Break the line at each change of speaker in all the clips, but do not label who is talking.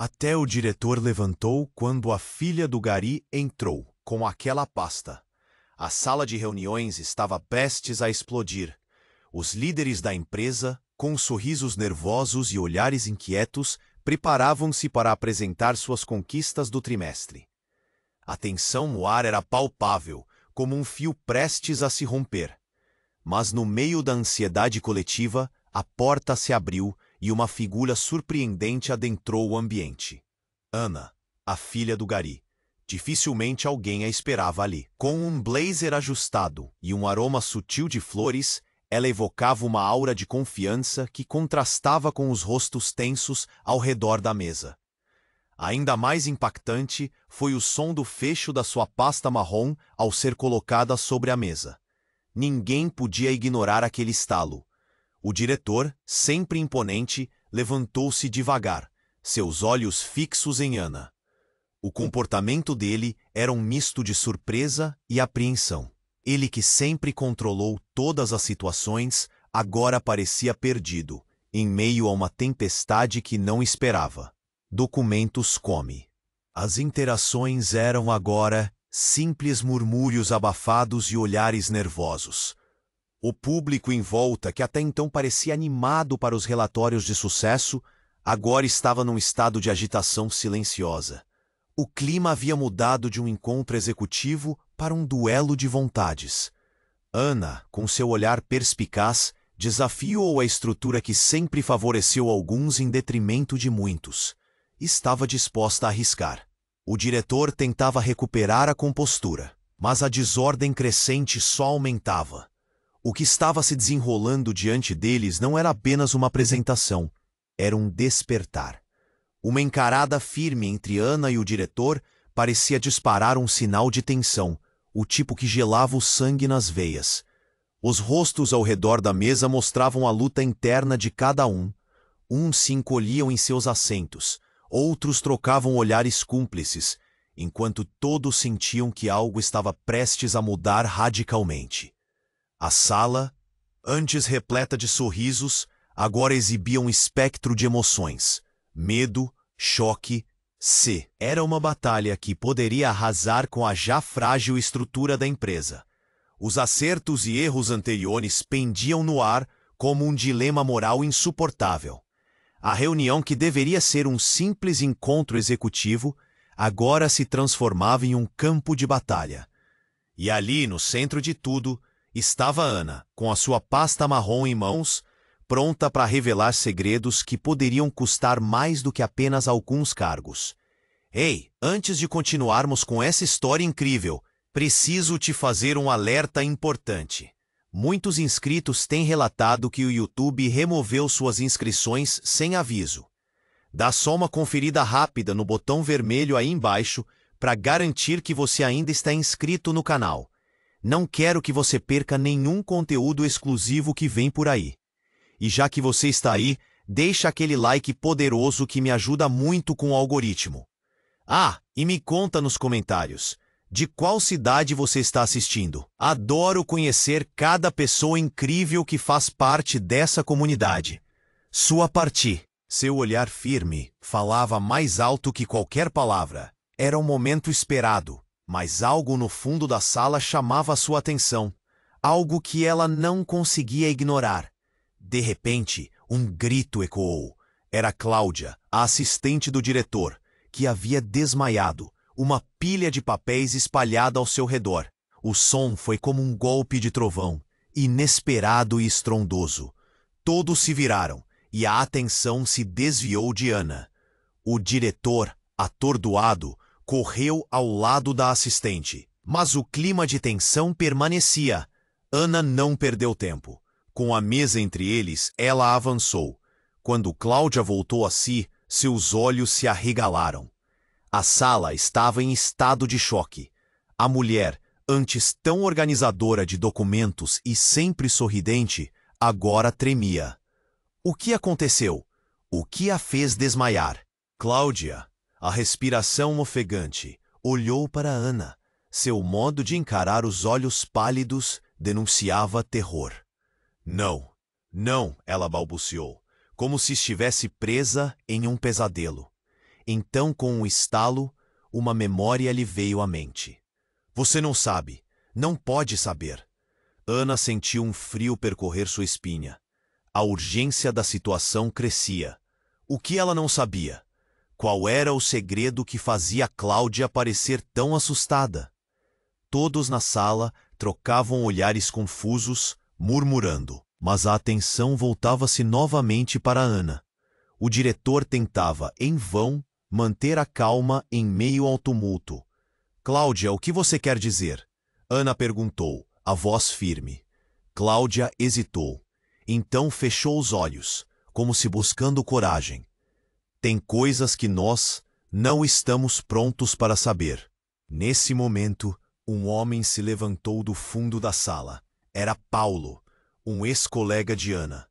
Até o diretor levantou quando a filha do gari entrou com aquela pasta. A sala de reuniões estava prestes a explodir. Os líderes da empresa, com sorrisos nervosos e olhares inquietos, preparavam-se para apresentar suas conquistas do trimestre. A tensão no ar era palpável, como um fio prestes a se romper. Mas no meio da ansiedade coletiva, a porta se abriu e uma figura surpreendente adentrou o ambiente. Ana, a filha do gari. Dificilmente alguém a esperava ali. Com um blazer ajustado e um aroma sutil de flores, ela evocava uma aura de confiança que contrastava com os rostos tensos ao redor da mesa. Ainda mais impactante foi o som do fecho da sua pasta marrom ao ser colocada sobre a mesa. Ninguém podia ignorar aquele estalo. O diretor, sempre imponente, levantou-se devagar, seus olhos fixos em Ana. O comportamento dele era um misto de surpresa e apreensão. Ele, que sempre controlou todas as situações, agora parecia perdido, em meio a uma tempestade que não esperava. Documentos come. As interações eram agora simples murmúrios abafados e olhares nervosos. O público em volta, que até então parecia animado para os relatórios de sucesso, agora estava num estado de agitação silenciosa. O clima havia mudado de um encontro executivo para um duelo de vontades. Ana, com seu olhar perspicaz, desafiou a estrutura que sempre favoreceu alguns em detrimento de muitos. Estava disposta a arriscar. O diretor tentava recuperar a compostura, mas a desordem crescente só aumentava. O que estava se desenrolando diante deles não era apenas uma apresentação, era um despertar. Uma encarada firme entre Ana e o diretor parecia disparar um sinal de tensão, o tipo que gelava o sangue nas veias. Os rostos ao redor da mesa mostravam a luta interna de cada um. Uns se encolhiam em seus assentos, outros trocavam olhares cúmplices, enquanto todos sentiam que algo estava prestes a mudar radicalmente. A sala, antes repleta de sorrisos, agora exibia um espectro de emoções. Medo, choque, era uma batalha que poderia arrasar com a já frágil estrutura da empresa. Os acertos e erros anteriores pendiam no ar como um dilema moral insuportável. A reunião, que deveria ser um simples encontro executivo, agora se transformava em um campo de batalha. E ali, no centro de tudo, estava Ana, com a sua pasta marrom em mãos, pronta para revelar segredos que poderiam custar mais do que apenas alguns cargos. Ei, antes de continuarmos com essa história incrível, preciso te fazer um alerta importante. Muitos inscritos têm relatado que o YouTube removeu suas inscrições sem aviso. Dá só uma conferida rápida no botão vermelho aí embaixo para garantir que você ainda está inscrito no canal. Não quero que você perca nenhum conteúdo exclusivo que vem por aí. E já que você está aí, deixa aquele like poderoso que me ajuda muito com o algoritmo. Ah, e me conta nos comentários, de qual cidade você está assistindo? Adoro conhecer cada pessoa incrível que faz parte dessa comunidade. Sua parti. Seu olhar firme falava mais alto que qualquer palavra. Era um momento esperado, mas algo no fundo da sala chamava sua atenção. Algo que ela não conseguia ignorar. De repente, um grito ecoou. Era Cláudia, a assistente do diretor, que havia desmaiado, uma pilha de papéis espalhada ao seu redor. O som foi como um golpe de trovão, inesperado e estrondoso. Todos se viraram, e a atenção se desviou de Ana. O diretor, atordoado, correu ao lado da assistente. Mas o clima de tensão permanecia. Ana não perdeu tempo. Com a mesa entre eles, ela avançou. Quando Cláudia voltou a si, seus olhos se arregalaram. A sala estava em estado de choque. A mulher, antes tão organizadora de documentos e sempre sorridente, agora tremia. O que aconteceu? O que a fez desmaiar? Cláudia, a respiração ofegante, olhou para Ana. Seu modo de encarar os olhos pálidos denunciava terror. Não, não, ela balbuciou, como se estivesse presa em um pesadelo. Então, com um estalo, uma memória lhe veio à mente. Você não sabe, não pode saber. Ana sentiu um frio percorrer sua espinha. A urgência da situação crescia. O que ela não sabia? Qual era o segredo que fazia Cláudia parecer tão assustada? Todos na sala trocavam olhares confusos, murmurando, mas a atenção voltava-se novamente para Ana. O diretor tentava, em vão, manter a calma em meio ao tumulto. Cláudia, o que você quer dizer? Ana perguntou, a voz firme. Cláudia hesitou. Então fechou os olhos, como se buscando coragem. Tem coisas que nós não estamos prontos para saber. Nesse momento, um homem se levantou do fundo da sala. Era Paulo, um ex-colega de Ana.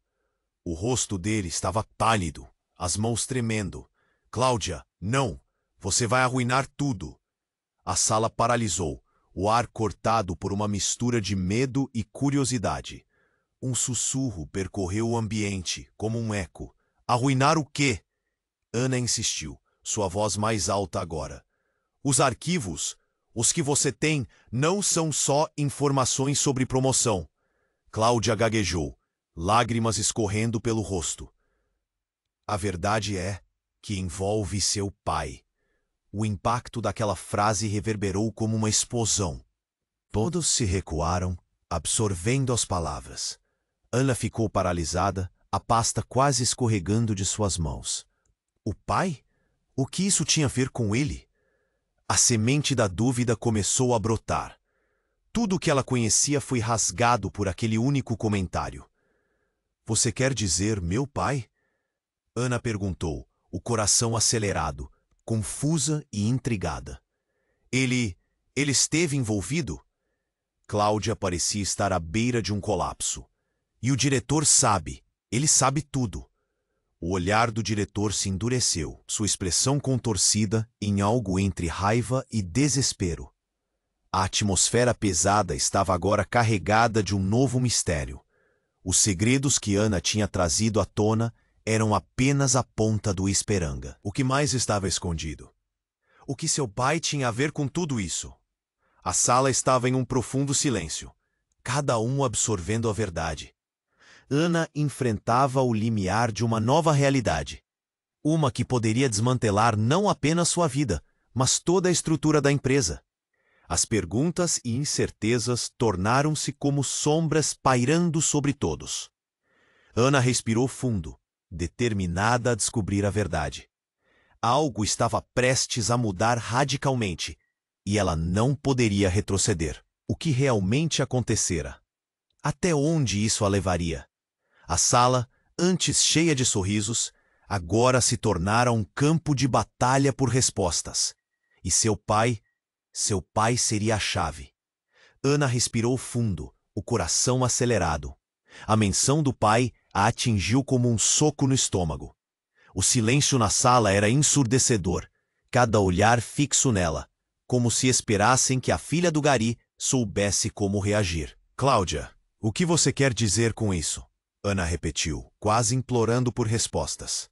O rosto dele estava pálido, as mãos tremendo. Cláudia, não! Você vai arruinar tudo! A sala paralisou, o ar cortado por uma mistura de medo e curiosidade. Um sussurro percorreu o ambiente, como um eco. Arruinar o quê? Ana insistiu, sua voz mais alta agora. Os arquivos, os que você tem, não são só informações sobre promoção. Cláudia gaguejou, lágrimas escorrendo pelo rosto. A verdade é que envolve seu pai. O impacto daquela frase reverberou como uma explosão. Todos se recuaram, absorvendo as palavras. Ana ficou paralisada, a pasta quase escorregando de suas mãos. O pai? O que isso tinha a ver com ele? A semente da dúvida começou a brotar. Tudo o que ela conhecia foi rasgado por aquele único comentário. Você quer dizer meu pai? Ana perguntou, o coração acelerado, confusa e intrigada. Ele esteve envolvido? Cláudia parecia estar à beira de um colapso. E o diretor sabe, ele sabe tudo. O olhar do diretor se endureceu, sua expressão contorcida em algo entre raiva e desespero. A atmosfera pesada estava agora carregada de um novo mistério. Os segredos que Ana tinha trazido à tona eram apenas a ponta do iceberg. O que mais estava escondido? O que seu pai tinha a ver com tudo isso? A sala estava em um profundo silêncio, cada um absorvendo a verdade. Ana enfrentava o limiar de uma nova realidade. Uma que poderia desmantelar não apenas sua vida, mas toda a estrutura da empresa. As perguntas e incertezas tornaram-se como sombras pairando sobre todos. Ana respirou fundo, determinada a descobrir a verdade. Algo estava prestes a mudar radicalmente, e ela não poderia retroceder. O que realmente acontecera? Até onde isso a levaria? A sala, antes cheia de sorrisos, agora se tornara um campo de batalha por respostas. E seu pai seria a chave. Ana respirou fundo, o coração acelerado. A menção do pai a atingiu como um soco no estômago. O silêncio na sala era ensurdecedor, cada olhar fixo nela, como se esperassem que a filha do Gari soubesse como reagir. Cláudia, o que você quer dizer com isso? Ana repetiu, quase implorando por respostas.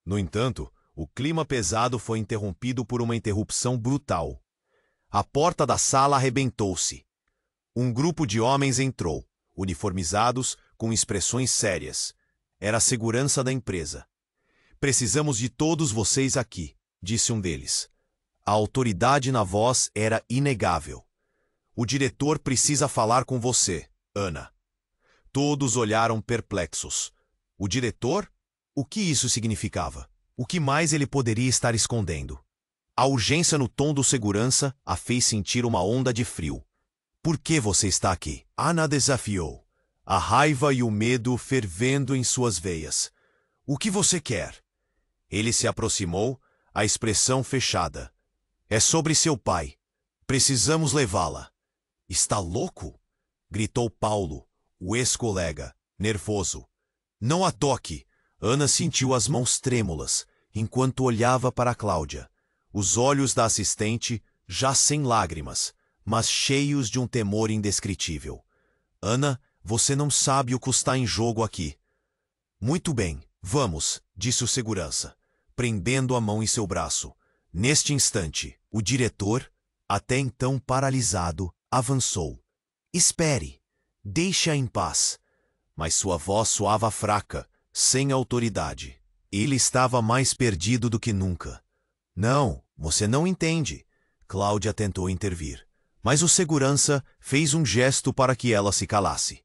No entanto, o clima pesado foi interrompido por uma interrupção brutal. A porta da sala arrebentou-se. Um grupo de homens entrou, uniformizados, com expressões sérias. Era a segurança da empresa. Precisamos de todos vocês aqui, disse um deles. A autoridade na voz era inegável. O diretor precisa falar com você, Ana. Todos olharam perplexos. O diretor? O que isso significava? O que mais ele poderia estar escondendo? A urgência no tom do segurança a fez sentir uma onda de frio. Por que você está aqui? Ana desafiou, a raiva e o medo fervendo em suas veias. O que você quer? Ele se aproximou, a expressão fechada. É sobre seu pai. Precisamos levá-la. Está louco? Gritou Paulo, o ex-colega, nervoso. Não a toque! Ana sentiu as mãos trêmulas, enquanto olhava para Cláudia. Os olhos da assistente, já sem lágrimas, mas cheios de um temor indescritível. Ana, você não sabe o que está em jogo aqui. Muito bem, vamos, disse o segurança. prendendo a mão em seu braço. Neste instante, o diretor, até então paralisado, avançou. Espere, deixe-a em paz. Mas sua voz soava fraca, sem autoridade. Ele estava mais perdido do que nunca. Não, você não entende. Cláudia tentou intervir, mas o segurança fez um gesto para que ela se calasse.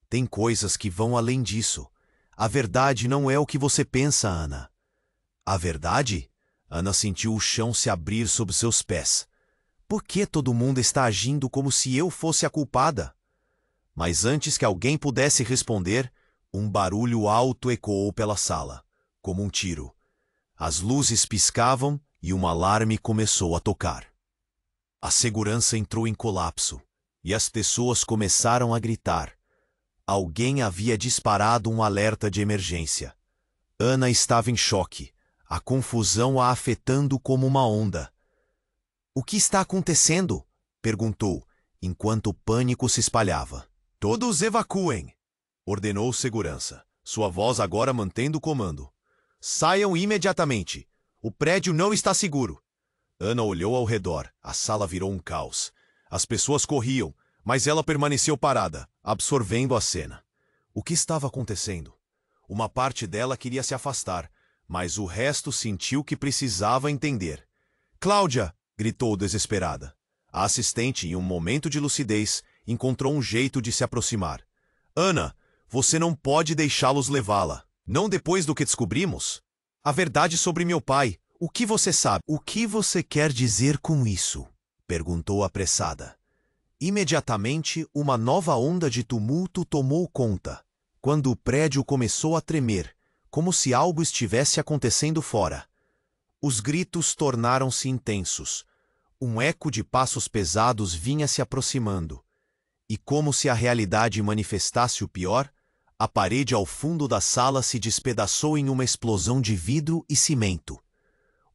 Tem coisas que vão além disso. A verdade não é o que você pensa, Ana. A verdade? Ana sentiu o chão se abrir sob seus pés. Por que todo mundo está agindo como se eu fosse a culpada? Mas antes que alguém pudesse responder, um barulho alto ecoou pela sala, como um tiro. As luzes piscavam e um alarme começou a tocar. A segurança entrou em colapso e as pessoas começaram a gritar. Alguém havia disparado um alerta de emergência. Ana estava em choque, a confusão a afetando como uma onda. O que está acontecendo? Perguntou, enquanto o pânico se espalhava. Todos evacuem, ordenou o segurança, sua voz agora mantendo o comando. Saiam imediatamente. O prédio não está seguro. Ana olhou ao redor. A sala virou um caos. As pessoas corriam, mas ela permaneceu parada, absorvendo a cena. O que estava acontecendo? Uma parte dela queria se afastar, mas o resto sentiu que precisava entender. Cláudia! Gritou desesperada. A assistente, em um momento de lucidez, encontrou um jeito de se aproximar. Ana, você não pode deixá-los levá-la. Não depois do que descobrimos? A verdade sobre meu pai. O que você sabe? O que você quer dizer com isso? Perguntou apressada. Imediatamente, uma nova onda de tumulto tomou conta, quando o prédio começou a tremer, como se algo estivesse acontecendo fora. Os gritos tornaram-se intensos. Um eco de passos pesados vinha se aproximando. E como se a realidade manifestasse o pior, a parede ao fundo da sala se despedaçou em uma explosão de vidro e cimento.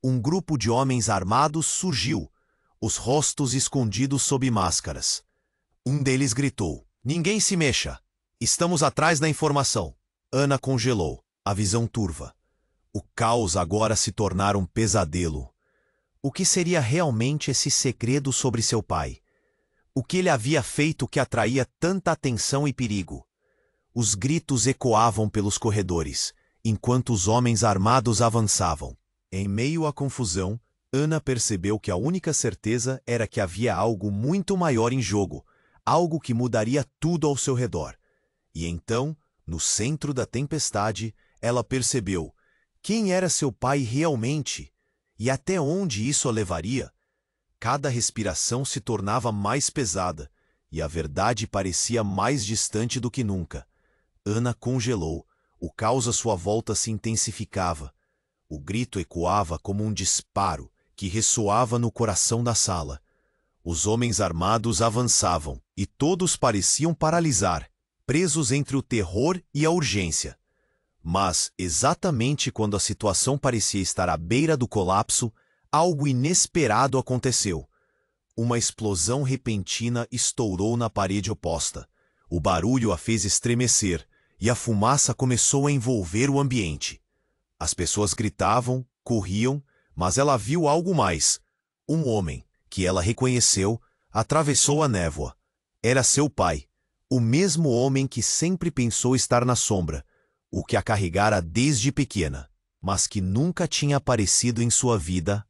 Um grupo de homens armados surgiu, os rostos escondidos sob máscaras. Um deles gritou, ninguém se mexa. Estamos atrás da informação. Ana congelou, a visão turva. O caos agora se tornara um pesadelo. O que seria realmente esse segredo sobre seu pai? O que ele havia feito que atraía tanta atenção e perigo? Os gritos ecoavam pelos corredores, enquanto os homens armados avançavam. Em meio à confusão, Ana percebeu que a única certeza era que havia algo muito maior em jogo, algo que mudaria tudo ao seu redor. E então, no centro da tempestade, ela percebeu quem era seu pai realmente e até onde isso a levaria. Cada respiração se tornava mais pesada e a verdade parecia mais distante do que nunca. Ana congelou. O caos à sua volta se intensificava. O grito ecoava como um disparo que ressoava no coração da sala. Os homens armados avançavam e todos pareciam paralisar, presos entre o terror e a urgência. Mas, exatamente quando a situação parecia estar à beira do colapso, algo inesperado aconteceu. Uma explosão repentina estourou na parede oposta. O barulho a fez estremecer e a fumaça começou a envolver o ambiente. As pessoas gritavam, corriam, mas ela viu algo mais. Um homem, que ela reconheceu, atravessou a névoa. Era seu pai, o mesmo homem que sempre pensou estar na sombra, o que a carregara desde pequena, mas que nunca tinha aparecido em sua vida.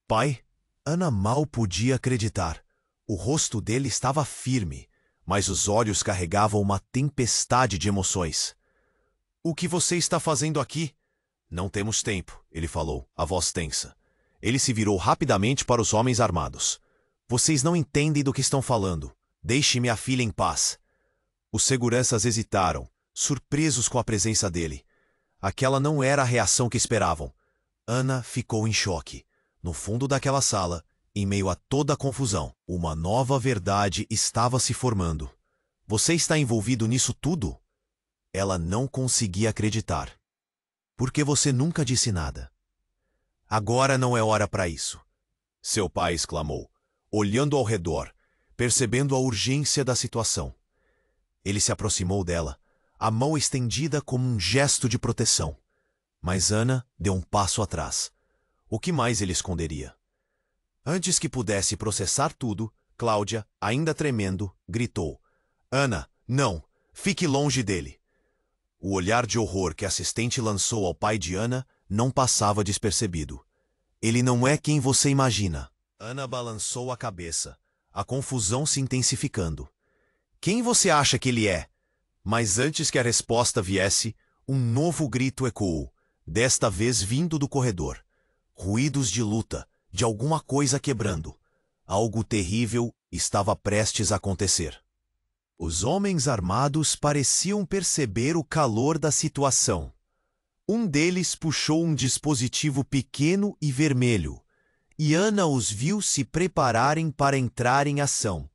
Pai? Ana mal podia acreditar. O rosto dele estava firme, mas os olhos carregavam uma tempestade de emoções. O que você está fazendo aqui? Não temos tempo, ele falou, a voz tensa. Ele se virou rapidamente para os homens armados. Vocês não entendem do que estão falando. Deixe minha filha em paz. Os seguranças hesitaram, surpresos com a presença dele. Aquela não era a reação que esperavam. Ana ficou em choque. No fundo daquela sala, em meio a toda a confusão, uma nova verdade estava se formando. Você está envolvido nisso tudo? Ela não conseguia acreditar. Por que você nunca disse nada? Agora não é hora para isso. Seu pai exclamou, olhando ao redor, percebendo a urgência da situação. Ele se aproximou dela, a mão estendida como um gesto de proteção. Mas Ana deu um passo atrás. O que mais ele esconderia? Antes que pudesse processar tudo, Cláudia, ainda tremendo, gritou: Ana, não! Fique longe dele! O olhar de horror que a assistente lançou ao pai de Ana não passava despercebido. Ele não é quem você imagina. Ana balançou a cabeça, a confusão se intensificando. Quem você acha que ele é? Mas antes que a resposta viesse, um novo grito ecoou, desta vez vindo do corredor. Ruídos de luta, de alguma coisa quebrando. Algo terrível estava prestes a acontecer. Os homens armados pareciam perceber o calor da situação. Um deles puxou um dispositivo pequeno e vermelho, e Ana os viu se prepararem para entrar em ação.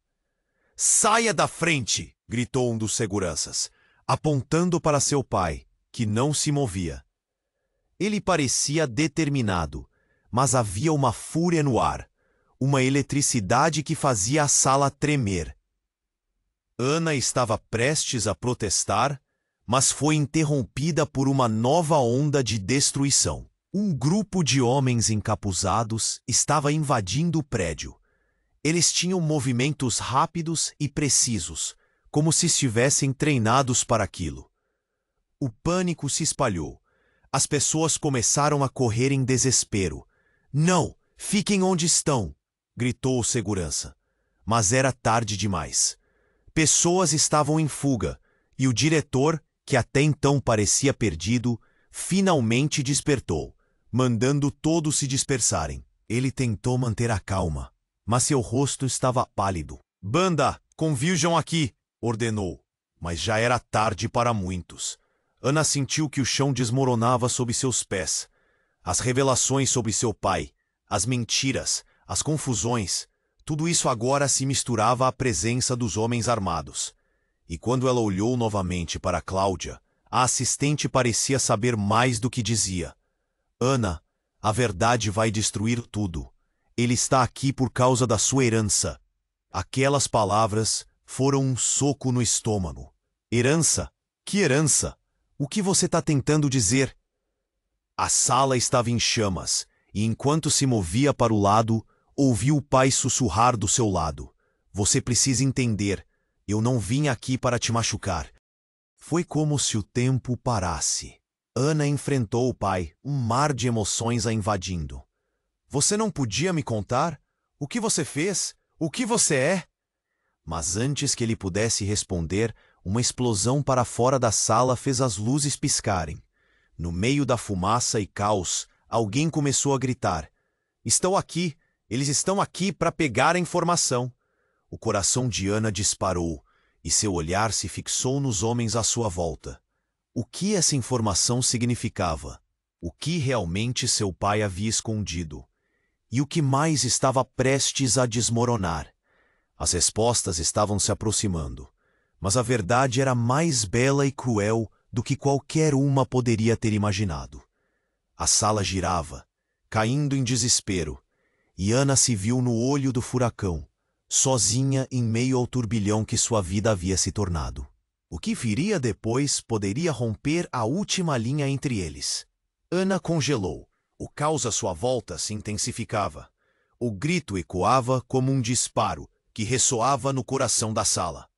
Saia da frente! Gritou um dos seguranças, apontando para seu pai, que não se movia. Ele parecia determinado, mas havia uma fúria no ar, uma eletricidade que fazia a sala tremer. Ana estava prestes a protestar, mas foi interrompida por uma nova onda de destruição. Um grupo de homens encapuzados estava invadindo o prédio. Eles tinham movimentos rápidos e precisos, como se estivessem treinados para aquilo. O pânico se espalhou. As pessoas começaram a correr em desespero. Não, fiquem onde estão! Gritou o segurança. Mas era tarde demais. Pessoas estavam em fuga, e o diretor, que até então parecia perdido, finalmente despertou, mandando todos se dispersarem. Ele tentou manter a calma, mas seu rosto estava pálido. Banda, convirjam aqui! Ordenou, mas já era tarde para muitos. Ana sentiu que o chão desmoronava sob seus pés. As revelações sobre seu pai, as mentiras, as confusões, tudo isso agora se misturava à presença dos homens armados. E quando ela olhou novamente para Cláudia, a assistente parecia saber mais do que dizia. Ana, a verdade vai destruir tudo. Ele está aqui por causa da sua herança. Aquelas palavras foram um soco no estômago. Herança? Que herança? O que você está tentando dizer? A sala estava em chamas, e enquanto se movia para o lado, ouviu o pai sussurrar do seu lado. Você precisa entender, eu não vim aqui para te machucar. Foi como se o tempo parasse. Ana enfrentou o pai, um mar de emoções a invadindo. Você não podia me contar? O que você fez? O que você é? Mas antes que ele pudesse responder, uma explosão para fora da sala fez as luzes piscarem. No meio da fumaça e caos, alguém começou a gritar. Estão aqui! Eles estão aqui para pegar a informação. O coração de Ana disparou, e seu olhar se fixou nos homens à sua volta. O que essa informação significava? O que realmente seu pai havia escondido? E o que mais estava prestes a desmoronar? As respostas estavam se aproximando, mas a verdade era mais bela e cruel do que qualquer uma poderia ter imaginado. A sala girava, caindo em desespero, e Ana se viu no olho do furacão, sozinha em meio ao turbilhão que sua vida havia se tornado. O que viria depois poderia romper a última linha entre eles. Ana congelou. O caos à sua volta se intensificava. O grito ecoava como um disparo que ressoava no coração da sala.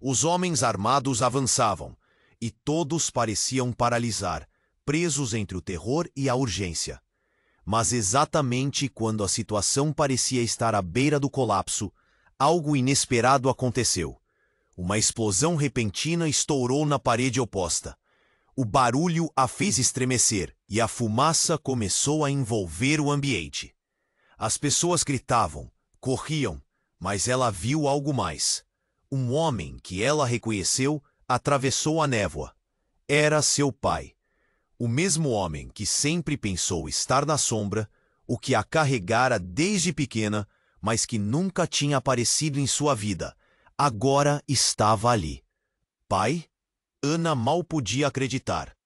Os homens armados avançavam, e todos pareciam paralisar, presos entre o terror e a urgência. Mas exatamente quando a situação parecia estar à beira do colapso, algo inesperado aconteceu. Uma explosão repentina estourou na parede oposta. O barulho a fez estremecer e a fumaça começou a envolver o ambiente. As pessoas gritavam, corriam, mas ela viu algo mais. Um homem que ela reconheceu atravessou a névoa. Era seu pai. O mesmo homem que sempre pensou estar na sombra, o que a carregara desde pequena, mas que nunca tinha aparecido em sua vida, agora estava ali. Pai? Ana mal podia acreditar.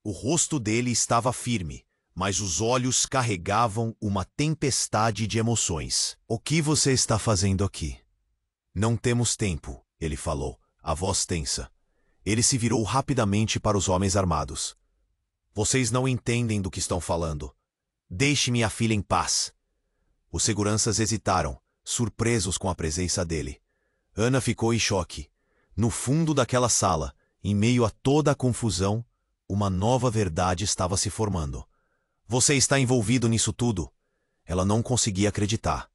O rosto dele estava firme, mas os olhos carregavam uma tempestade de emoções. O que você está fazendo aqui? Não temos tempo, ele falou, a voz tensa. Ele se virou rapidamente para os homens armados. Vocês não entendem do que estão falando. Deixe minha filha em paz. Os seguranças hesitaram, surpresos com a presença dele. Ana ficou em choque. No fundo daquela sala, em meio a toda a confusão, uma nova verdade estava se formando. Você está envolvido nisso tudo? Ela não conseguia acreditar.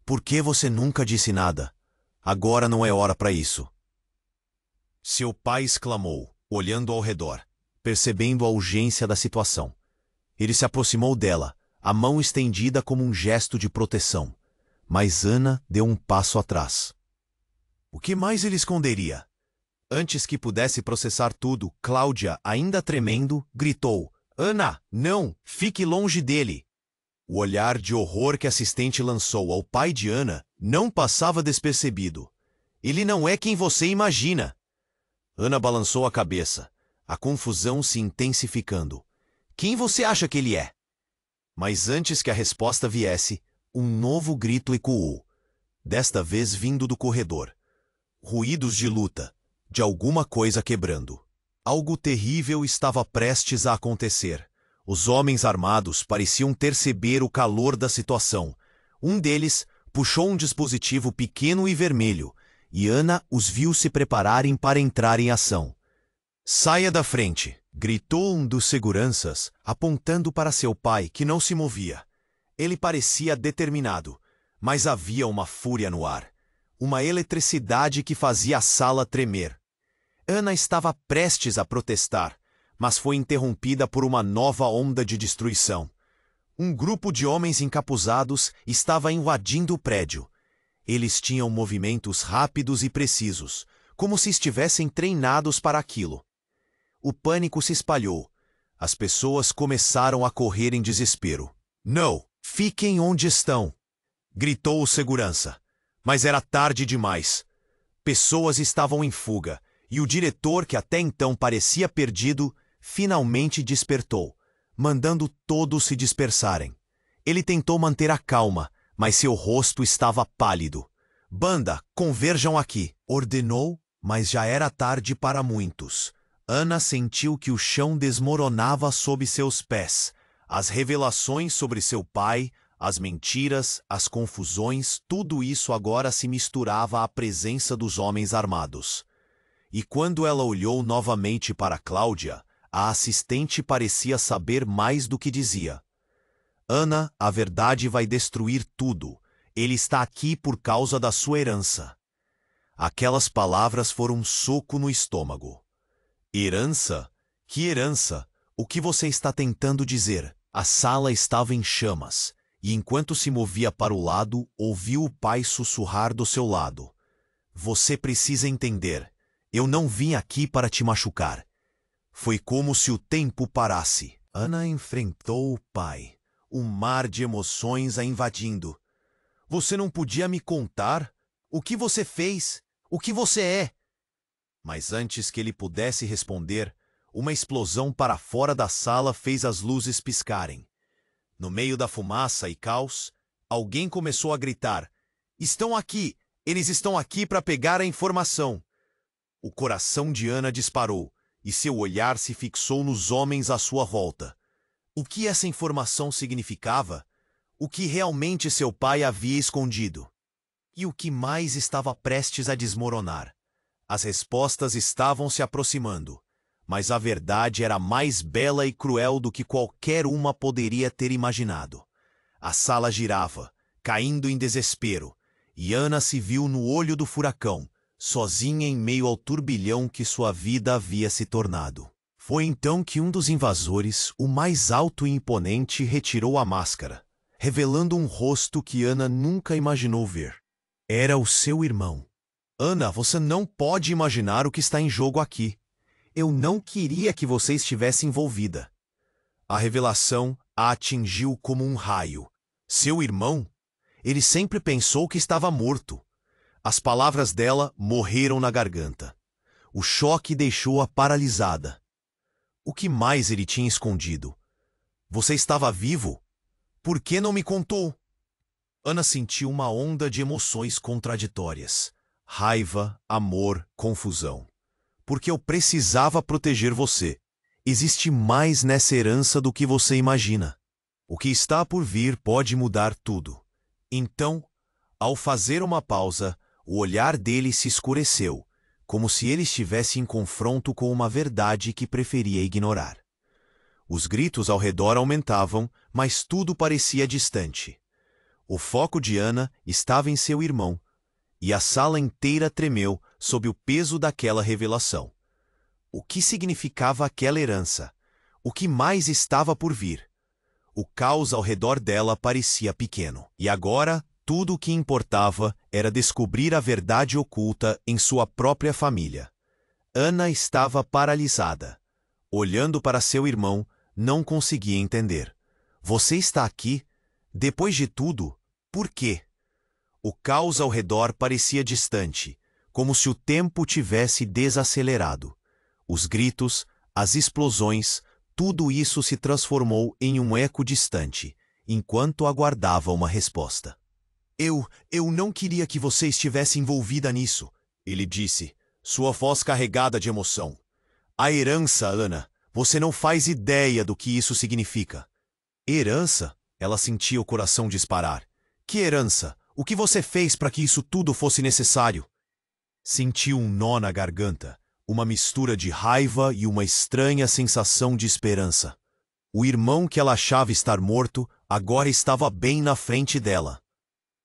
Por que você nunca disse nada? Agora não é hora para isso. Seu pai exclamou, olhando ao redor, percebendo a urgência da situação. Ele se aproximou dela, a mão estendida como um gesto de proteção. Mas Ana deu um passo atrás. O que mais ele esconderia? Antes que pudesse processar tudo, Cláudia, ainda tremendo, gritou: Ana, não, fique longe dele. O olhar de horror que a assistente lançou ao pai de Ana não passava despercebido. Ele não é quem você imagina. Ana balançou a cabeça, a confusão se intensificando. Quem você acha que ele é? Mas antes que a resposta viesse, um novo grito ecoou, desta vez vindo do corredor. Ruídos de luta, de alguma coisa quebrando. Algo terrível estava prestes a acontecer. Os homens armados pareciam perceber o calor da situação. Um deles puxou um dispositivo pequeno e vermelho, e Ana os viu se prepararem para entrar em ação. Saia da frente! Gritou um dos seguranças, apontando para seu pai, que não se movia. Ele parecia determinado, mas havia uma fúria no ar. Uma eletricidade que fazia a sala tremer. Ana estava prestes a protestar, mas foi interrompida por uma nova onda de destruição. Um grupo de homens encapuzados estava invadindo o prédio. Eles tinham movimentos rápidos e precisos, como se estivessem treinados para aquilo. O pânico se espalhou. As pessoas começaram a correr em desespero. Não, fiquem onde estão! Gritou o segurança. Mas era tarde demais. Pessoas estavam em fuga, e o diretor, que até então parecia perdido, finalmente despertou, mandando todos se dispersarem. Ele tentou manter a calma, mas seu rosto estava pálido. Banda, converjam aqui, ordenou, mas já era tarde para muitos. Ana sentiu que o chão desmoronava sob seus pés. As revelações sobre seu pai, as mentiras, as confusões, tudo isso agora se misturava à presença dos homens armados. E quando ela olhou novamente para Cláudia, a assistente parecia saber mais do que dizia. Ana, a verdade vai destruir tudo. Ele está aqui por causa da sua herança. Aquelas palavras foram um soco no estômago. Herança? Que herança? O que você está tentando dizer? A sala estava em chamas, e enquanto se movia para o lado, ouviu o pai sussurrar do seu lado. Você precisa entender. Eu não vim aqui para te machucar. Foi como se o tempo parasse. Ana enfrentou o pai, um mar de emoções a invadindo. Você não podia me contar? O que você fez? O que você é? Mas antes que ele pudesse responder, uma explosão para fora da sala fez as luzes piscarem. No meio da fumaça e caos, alguém começou a gritar: Estão aqui! Eles estão aqui para pegar a informação! O coração de Ana disparou, e seu olhar se fixou nos homens à sua volta. O que essa informação significava? O que realmente seu pai havia escondido? E o que mais estava prestes a desmoronar? As respostas estavam se aproximando, mas a verdade era mais bela e cruel do que qualquer uma poderia ter imaginado. A sala girava, caindo em desespero, e Ana se viu no olho do furacão, sozinha em meio ao turbilhão que sua vida havia se tornado. Foi então que um dos invasores, o mais alto e imponente, retirou a máscara, revelando um rosto que Ana nunca imaginou ver. Era o seu irmão. Ana, você não pode imaginar o que está em jogo aqui. Eu não queria que você estivesse envolvida. A revelação a atingiu como um raio. Seu irmão? Ele sempre pensou que estava morto. As palavras dela morreram na garganta. O choque deixou-a paralisada. O que mais ele tinha escondido? Você estava vivo? Por que não me contou? Ana sentiu uma onda de emoções contraditórias. Raiva, amor, confusão. Porque eu precisava proteger você. existe mais nessa herança do que você imagina. O que está por vir pode mudar tudo. Então, ao fazer uma pausa, o olhar dele se escureceu, como se ele estivesse em confronto com uma verdade que preferia ignorar. Os gritos ao redor aumentavam, mas tudo parecia distante. O foco de Ana estava em seu irmão, e a sala inteira tremeu sob o peso daquela revelação. O que significava aquela herança? O que mais estava por vir? O caos ao redor dela parecia pequeno, e agora tudo o que importava era descobrir a verdade oculta em sua própria família. Ana estava paralisada. Olhando para seu irmão, não conseguia entender. Você está aqui? Depois de tudo, por quê? O caos ao redor parecia distante, como se o tempo tivesse desacelerado. Os gritos, as explosões, tudo isso se transformou em um eco distante, enquanto aguardava uma resposta. Eu não queria que você estivesse envolvida nisso, ele disse, sua voz carregada de emoção. A herança, Ana, você não faz ideia do que isso significa. Herança? Ela sentia o coração disparar. Que herança? O que você fez para que isso tudo fosse necessário? Sentiu um nó na garganta, uma mistura de raiva e uma estranha sensação de esperança. O irmão que ela achava estar morto agora estava bem na frente dela.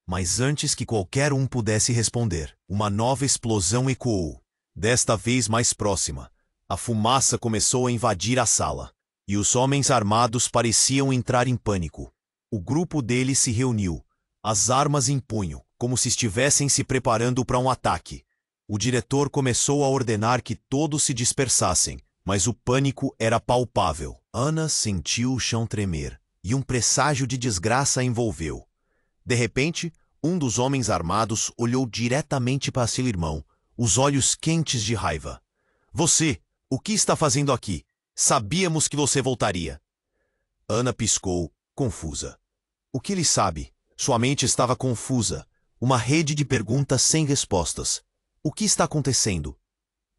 Mas antes que qualquer um pudesse responder, uma nova explosão ecoou, desta vez mais próxima. A fumaça começou a invadir a sala, e os homens armados pareciam entrar em pânico. O grupo deles se reuniu, as armas em punho, como se estivessem se preparando para um ataque. O diretor começou a ordenar que todos se dispersassem, mas o pânico era palpável. Ana sentiu o chão tremer, e um presságio de desgraça a envolveu. De repente, um dos homens armados olhou diretamente para seu irmão, os olhos quentes de raiva. Você, o que está fazendo aqui? Sabíamos que você voltaria. Ana piscou, confusa. O que ele sabe? Sua mente estava confusa, uma rede de perguntas sem respostas. O que está acontecendo?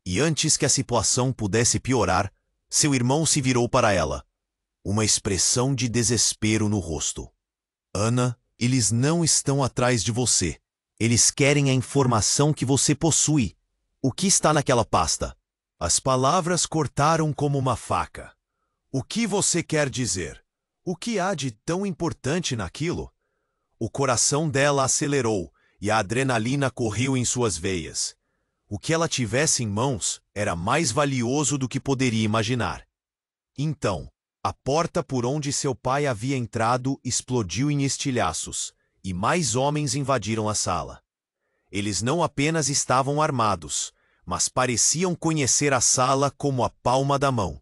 E antes que a situação pudesse piorar, seu irmão se virou para ela, uma expressão de desespero no rosto. Ana, eles não estão atrás de você. Eles querem a informação que você possui. O que está naquela pasta? As palavras cortaram como uma faca. O que você quer dizer? O que há de tão importante naquilo? O coração dela acelerou e a adrenalina correu em suas veias. O que ela tivesse em mãos era mais valioso do que poderia imaginar. Então, a porta por onde seu pai havia entrado explodiu em estilhaços, e mais homens invadiram a sala. Eles não apenas estavam armados, mas pareciam conhecer a sala como a palma da mão.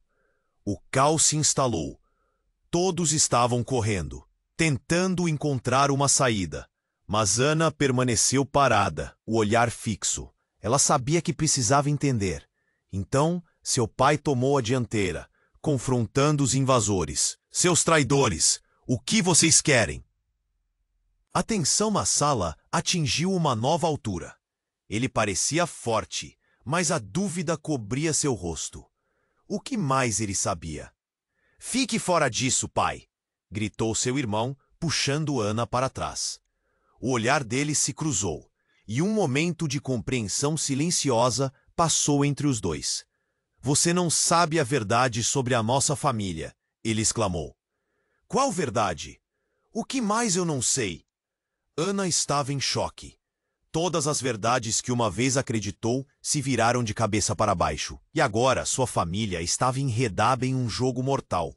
O caos se instalou. Todos estavam correndo, tentando encontrar uma saída. Mas Ana permaneceu parada, o olhar fixo. Ela sabia que precisava entender. Então, seu pai tomou a dianteira, confrontando os invasores. Seus traidores, o que vocês querem? A tensão na sala atingiu uma nova altura. Ele parecia forte, mas a dúvida cobria seu rosto. O que mais ele sabia? Fique fora disso, pai! Gritou seu irmão, puxando Ana para trás. O olhar dele se cruzou, e um momento de compreensão silenciosa passou entre os dois. Você não sabe a verdade sobre a nossa família, ele exclamou. Qual verdade? O que mais eu não sei? Ana estava em choque. Todas as verdades que uma vez acreditou se viraram de cabeça para baixo, e agora sua família estava enredada em um jogo mortal.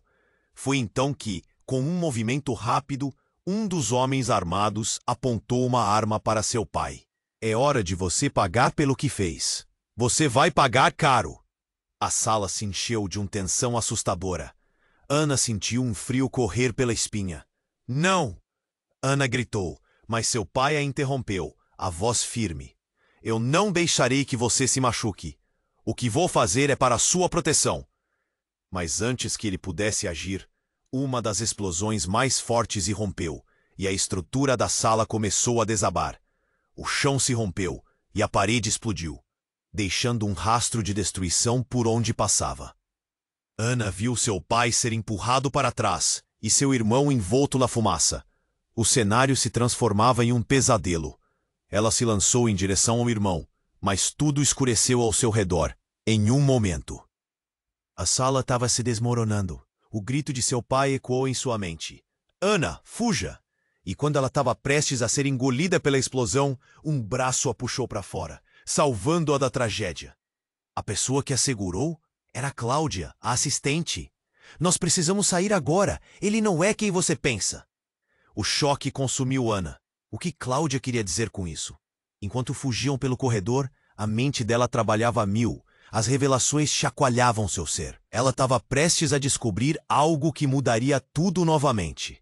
Foi então que, com um movimento rápido, um dos homens armados apontou uma arma para seu pai. É hora de você pagar pelo que fez. Você vai pagar caro. A sala se encheu de uma tensão assustadora. Ana sentiu um frio correr pela espinha. Não! Ana gritou, mas seu pai a interrompeu, a voz firme. Eu não deixarei que você se machuque. O que vou fazer é para sua proteção. Mas antes que ele pudesse agir, uma das explosões mais fortes irrompeu, e a estrutura da sala começou a desabar. O chão se rompeu, e a parede explodiu, deixando um rastro de destruição por onde passava. Ana viu seu pai ser empurrado para trás e seu irmão envolto na fumaça. O cenário se transformava em um pesadelo. Ela se lançou em direção ao irmão, mas tudo escureceu ao seu redor, em um momento. A sala estava se desmoronando. O grito de seu pai ecoou em sua mente. Ana, fuja! E quando ela estava prestes a ser engolida pela explosão, um braço a puxou para fora, salvando-a da tragédia. A pessoa que a segurou era Cláudia, a assistente. Nós precisamos sair agora. Ele não é quem você pensa. O choque consumiu Ana. O que Cláudia queria dizer com isso? Enquanto fugiam pelo corredor, a mente dela trabalhava a mil. As revelações chacoalhavam seu ser. Ela estava prestes a descobrir algo que mudaria tudo novamente.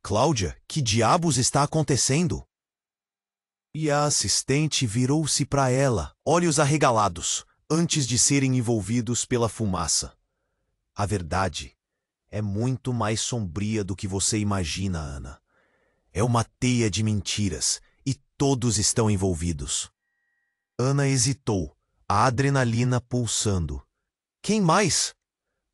Cláudia, que diabos está acontecendo? E a assistente virou-se para ela, olhos arregalados, antes de serem envolvidos pela fumaça. A verdade é muito mais sombria do que você imagina, Ana. É uma teia de mentiras e todos estão envolvidos. Ana hesitou, a adrenalina pulsando. Quem mais?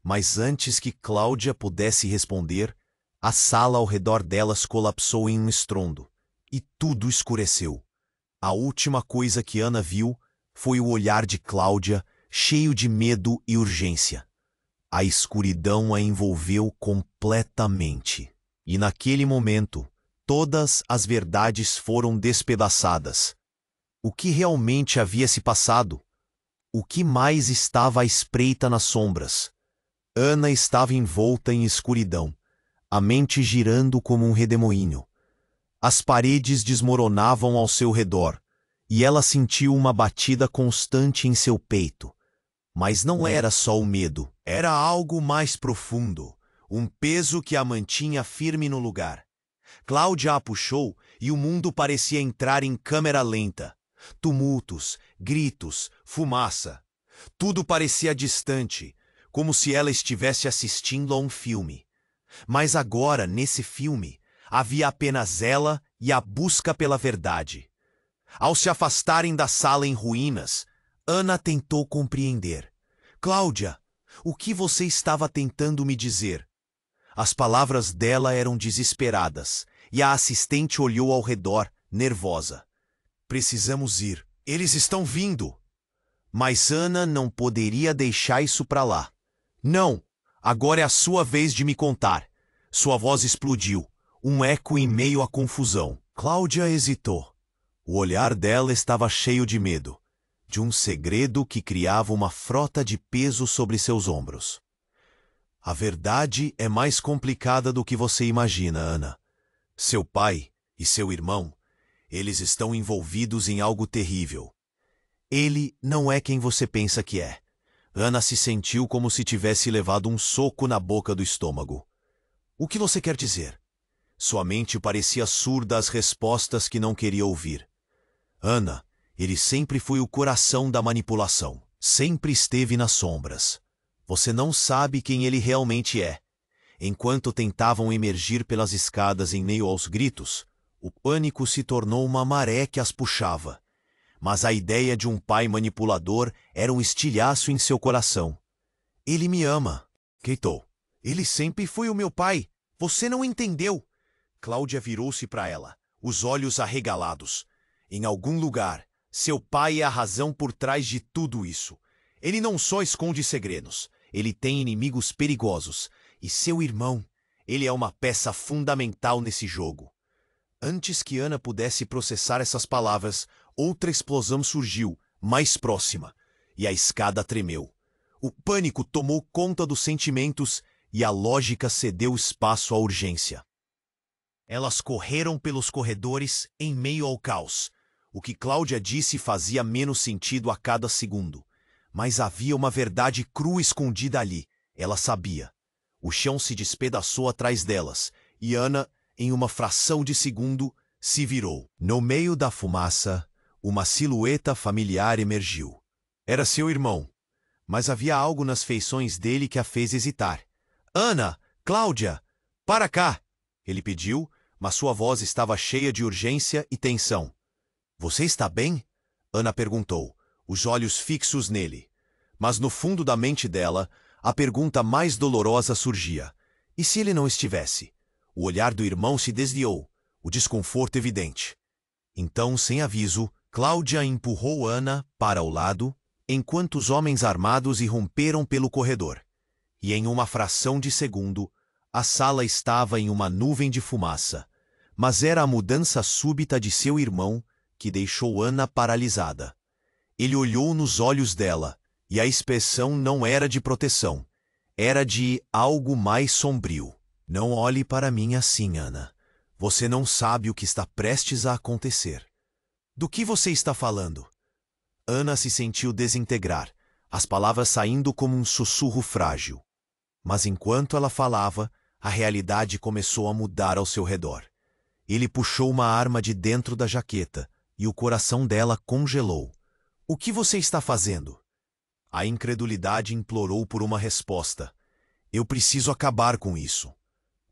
Mas antes que Cláudia pudesse responder, a sala ao redor delas colapsou em um estrondo e tudo escureceu. A última coisa que Ana viu foi o olhar de Cláudia, cheio de medo e urgência. A escuridão a envolveu completamente. E naquele momento, todas as verdades foram despedaçadas. O que realmente havia se passado? O que mais estava à espreita nas sombras? Ana estava envolta em escuridão, a mente girando como um redemoinho. As paredes desmoronavam ao seu redor, e ela sentiu uma batida constante em seu peito. Mas não era só o medo, era algo mais profundo, um peso que a mantinha firme no lugar. Cláudia a puxou e o mundo parecia entrar em câmera lenta. Tumultos, gritos, fumaça. Tudo parecia distante, como se ela estivesse assistindo a um filme. Mas agora, nesse filme, havia apenas ela e a busca pela verdade. Ao se afastarem da sala em ruínas, Ana tentou compreender. Cláudia, o que você estava tentando me dizer? As palavras dela eram desesperadas, e a assistente olhou ao redor, nervosa. Precisamos ir. Eles estão vindo. Mas Ana não poderia deixar isso para lá. Não, agora é a sua vez de me contar. Sua voz explodiu, um eco em meio à confusão. Cláudia hesitou. O olhar dela estava cheio de medo, de um segredo que criava uma frota de peso sobre seus ombros. A verdade é mais complicada do que você imagina, Ana. Seu pai e seu irmão, eles estão envolvidos em algo terrível. Ele não é quem você pensa que é. Ana se sentiu como se tivesse levado um soco na boca do estômago. O que você quer dizer? Sua mente parecia surda às respostas que não queria ouvir. Ana, ele sempre foi o coração da manipulação. Sempre esteve nas sombras. Você não sabe quem ele realmente é. Enquanto tentavam emergir pelas escadas em meio aos gritos, o pânico se tornou uma maré que as puxava. Mas a ideia de um pai manipulador era um estilhaço em seu coração. Ele me ama, gritou. Ele sempre foi o meu pai. Você não entendeu. Cláudia virou-se para ela, os olhos arregalados. Em algum lugar, seu pai é a razão por trás de tudo isso. Ele não só esconde segredos, ele tem inimigos perigosos. E seu irmão, ele é uma peça fundamental nesse jogo. Antes que Ana pudesse processar essas palavras, outra explosão surgiu, mais próxima, e a escada tremeu. O pânico tomou conta dos sentimentos e a lógica cedeu espaço à urgência. Elas correram pelos corredores em meio ao caos. O que Cláudia disse fazia menos sentido a cada segundo. Mas havia uma verdade crua escondida ali. Ela sabia. O chão se despedaçou atrás delas, e Ana, em uma fração de segundo, se virou. No meio da fumaça, uma silhueta familiar emergiu. Era seu irmão, mas havia algo nas feições dele que a fez hesitar. Ana! Cláudia! Para cá! Ele pediu, mas sua voz estava cheia de urgência e tensão. Você está bem? Ana perguntou, os olhos fixos nele. Mas no fundo da mente dela, a pergunta mais dolorosa surgia. E se ele não estivesse? O olhar do irmão se desviou, o desconforto evidente. Então, sem aviso, Cláudia empurrou Ana para o lado, enquanto os homens armados irromperam pelo corredor. E em uma fração de segundo, a sala estava em uma nuvem de fumaça. Mas era a mudança súbita de seu irmão que deixou Ana paralisada. Ele olhou nos olhos dela, e a expressão não era de proteção. Era de algo mais sombrio. Não olhe para mim assim, Ana. Você não sabe o que está prestes a acontecer. Do que você está falando? Ana se sentiu desintegrar, as palavras saindo como um sussurro frágil. Mas enquanto ela falava, a realidade começou a mudar ao seu redor. Ele puxou uma arma de dentro da jaqueta, e o coração dela congelou. O que você está fazendo? A incredulidade implorou por uma resposta. Eu preciso acabar com isso.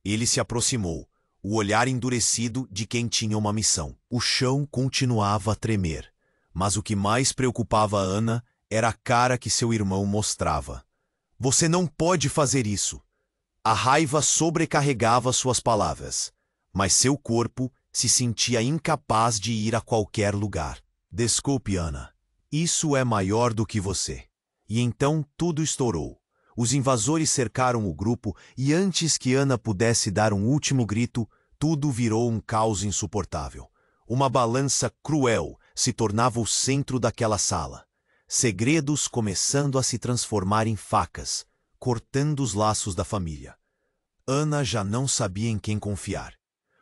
Ele se aproximou, o olhar endurecido de quem tinha uma missão. O chão continuava a tremer, mas o que mais preocupava Ana era a cara que seu irmão mostrava. Você não pode fazer isso. A raiva sobrecarregava suas palavras, mas seu corpo se sentia incapaz de ir a qualquer lugar. Desculpe, Ana. Isso é maior do que você. E então tudo estourou. Os invasores cercaram o grupo e antes que Ana pudesse dar um último grito, tudo virou um caos insuportável. Uma balança cruel se tornava o centro daquela sala. Segredos começando a se transformar em facas, cortando os laços da família. Ana já não sabia em quem confiar.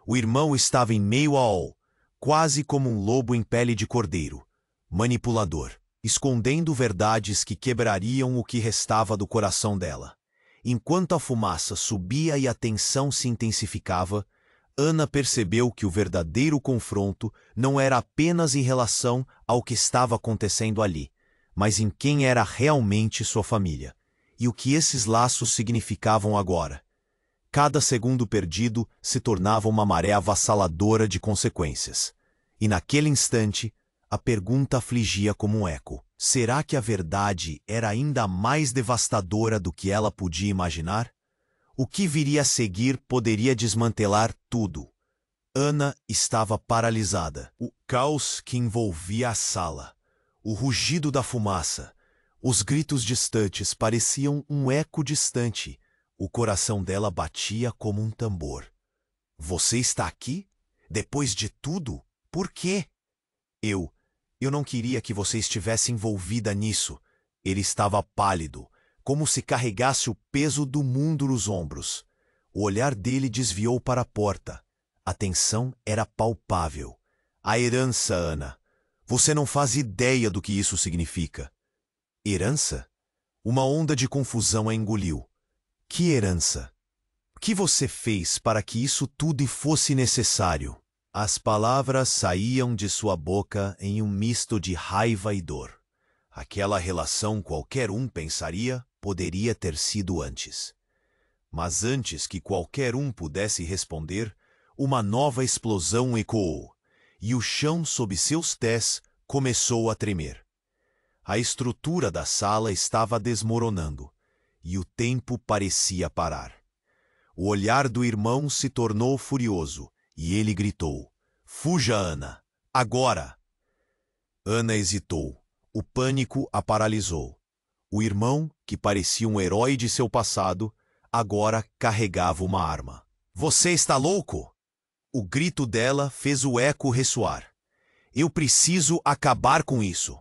O irmão estava em meio ao, quase como um lobo em pele de cordeiro, manipulador, escondendo verdades que quebrariam o que restava do coração dela. Enquanto a fumaça subia e a tensão se intensificava, Ana percebeu que o verdadeiro confronto não era apenas em relação ao que estava acontecendo ali, mas em quem era realmente sua família, e o que esses laços significavam agora. Cada segundo perdido se tornava uma maré avassaladora de consequências. E naquele instante, a pergunta afligia como um eco. Será que a verdade era ainda mais devastadora do que ela podia imaginar? O que viria a seguir poderia desmantelar tudo. Ana estava paralisada. O caos que envolvia a sala, o rugido da fumaça, os gritos distantes pareciam um eco distante. O coração dela batia como um tambor. Você está aqui? Depois de tudo? Por quê? Eu não queria que você estivesse envolvida nisso. Ele estava pálido, como se carregasse o peso do mundo nos ombros. O olhar dele desviou para a porta. A tensão era palpável. A herança, Ana. Você não faz ideia do que isso significa. Herança? Uma onda de confusão a engoliu. Que herança? O que você fez para que isso tudo fosse necessário? As palavras saíam de sua boca em um misto de raiva e dor. Aquela relação qualquer um pensaria poderia ter sido antes. Mas antes que qualquer um pudesse responder, uma nova explosão ecoou, e o chão sob seus pés começou a tremer. A estrutura da sala estava desmoronando, e o tempo parecia parar. O olhar do irmão se tornou furioso, e ele gritou: Fuja, Ana! Agora! Ana hesitou. O pânico a paralisou. O irmão, que parecia um herói de seu passado, agora carregava uma arma. Você está louco? O grito dela fez o eco ressoar. Eu preciso acabar com isso.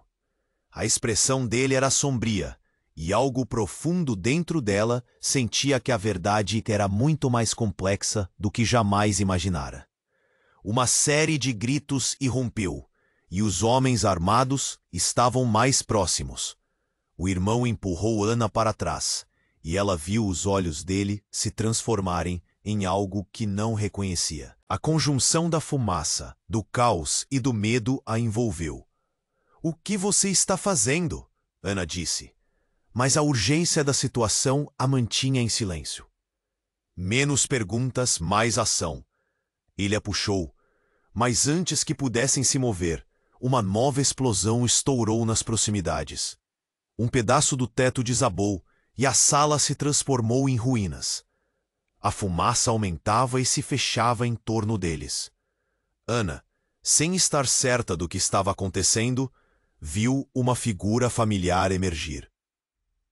A expressão dele era sombria, e algo profundo dentro dela sentia que a verdade era muito mais complexa do que jamais imaginara. Uma série de gritos irrompeu, e os homens armados estavam mais próximos. O irmão empurrou Ana para trás, e ela viu os olhos dele se transformarem em algo que não reconhecia. A conjunção da fumaça, do caos e do medo a envolveu. O que você está fazendo? Ana disse. Mas a urgência da situação a mantinha em silêncio. Menos perguntas, mais ação. Ele a puxou, mas antes que pudessem se mover, uma nova explosão estourou nas proximidades. Um pedaço do teto desabou, e a sala se transformou em ruínas. A fumaça aumentava e se fechava em torno deles. Ana, sem estar certa do que estava acontecendo, viu uma figura familiar emergir.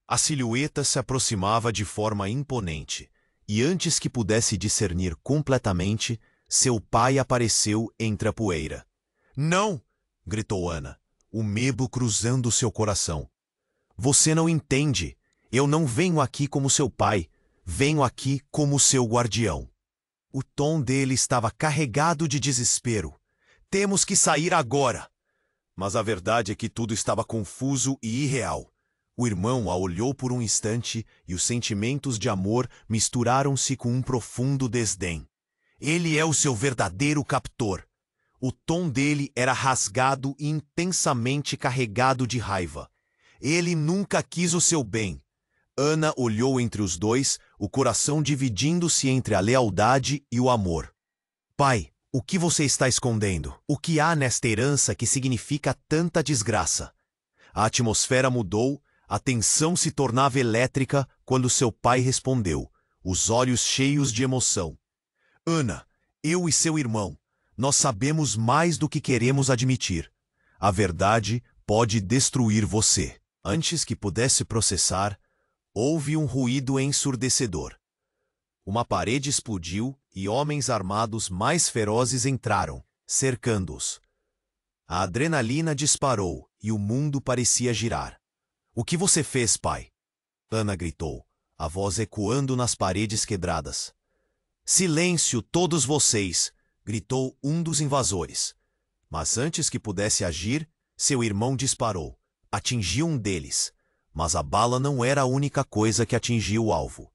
A silhueta se aproximava de forma imponente, e antes que pudesse discernir completamente, seu pai apareceu entre a poeira. "Não!" gritou Ana, o medo cruzando seu coração. "Você não entende. Eu não venho aqui como seu pai. Venho aqui como seu guardião." O tom dele estava carregado de desespero. "Temos que sair agora!" Mas a verdade é que tudo estava confuso e irreal. O irmão a olhou por um instante e os sentimentos de amor misturaram-se com um profundo desdém. "Ele é o seu verdadeiro captor." O tom dele era rasgado e intensamente carregado de raiva. "Ele nunca quis o seu bem." Ana olhou entre os dois, o coração dividindo-se entre a lealdade e o amor. "Pai, o que você está escondendo? O que há nesta herança que significa tanta desgraça?" A atmosfera mudou, a tensão se tornava elétrica quando seu pai respondeu, os olhos cheios de emoção. "Ana, eu e seu irmão, nós sabemos mais do que queremos admitir. A verdade pode destruir você." Antes que pudesse processar, houve um ruído ensurdecedor. Uma parede explodiu e homens armados mais ferozes entraram, cercando-os. A adrenalina disparou e o mundo parecia girar. "O que você fez, pai?" Ana gritou, a voz ecoando nas paredes quebradas. "Silêncio, todos vocês!" gritou um dos invasores. Mas antes que pudesse agir, seu irmão disparou. Atingiu um deles, mas a bala não era a única coisa que atingiu o alvo.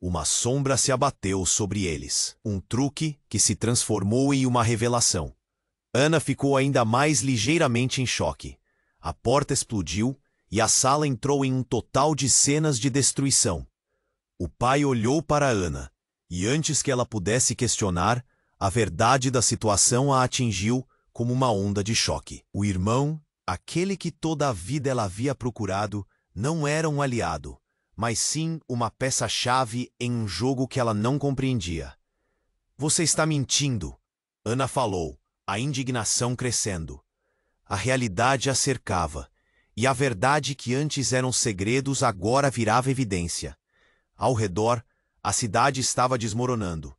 Uma sombra se abateu sobre eles, um truque que se transformou em uma revelação. Ana ficou ainda mais ligeiramente em choque. A porta explodiu e a sala entrou em um total de cenas de destruição. O pai olhou para Ana, e antes que ela pudesse questionar, a verdade da situação a atingiu como uma onda de choque. O irmão, aquele que toda a vida ela havia procurado, não era um aliado, mas sim uma peça-chave em um jogo que ela não compreendia. "Você está mentindo", Ana falou, a indignação crescendo. A realidade a cercava, e a verdade que antes eram segredos agora virava evidência. Ao redor, a cidade estava desmoronando,